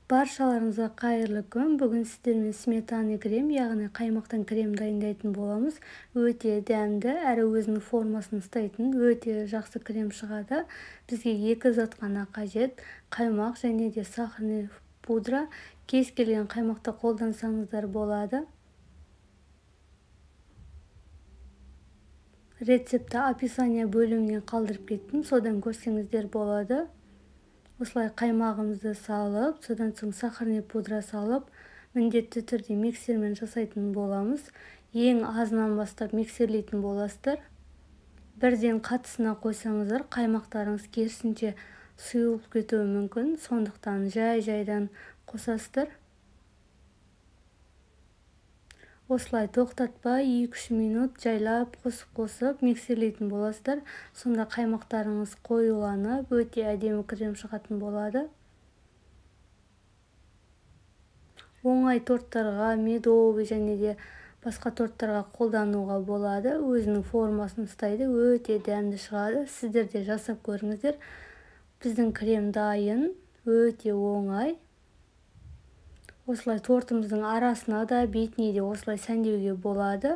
Баршаларыңызға қайырлы күн. Бүгін сіздермен сметана крем, яғни қаймақтан крем дайындайтын боламыз. Өте дәмді, әрі өзінің формасын ұстайтын өте жақсы крем шығады. Бізге екі зат қана қажет: қаймақ және де сахарный пудра. Кез келген қаймақты қолдансаңыздар болады. Рецепті описание бөлімінен қалдырып кеттім, содан көрсеңіздер болады. Осылай қаймағымызды салып, содан соң сахарный пудра салып, міндетті түрде миксермен жасайтын боламыз. Ең азынан бастап миксерлейтін боласыздар. Бірден қатысына қойсаңыздар, қаймақтарыңыз керісінше сұйылып кетуі мүмкін. Сондықтан жай-жайдан қосасыздар. Осылай тоқтатпай 2-3 минут жайлап қосып миксерлейтін боласыздар. Сонда қаймақтарыңыз қоюланып, өте әдемі крем шығатын болады. Оңай торттарға, медовый және де басқа торттарға қолдануға болады. Өзінің формасын ұстайды, өте дәмді шығады. Сіздер де жасап көріңіздер. Біздің крем дайын, өте оңай. Осылай тортымыздың арасына да, бетіне де осылай сәндеуге болады.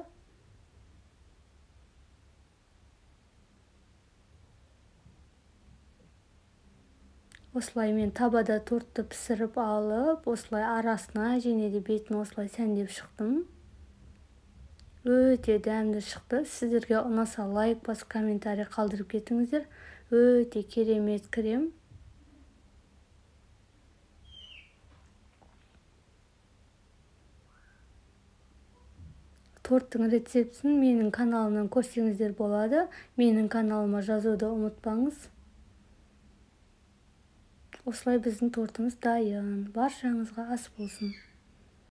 Осылай мен табада тортты пісіріп алып, осылай арасына және де бетін осылай сәндеп шықтым. Өте дәмді шықты. Сіздерге ұнаса лайк басып, комментарий қалдырып кетіңіздер. Өте керемет крем. Торттың рецептін менің каналымнан көрсеңіздер болады. Менің каналыма жазуды ұмытпаңыз. Осылай біздің тортымыз дайын. Баршаңызға ас болсын.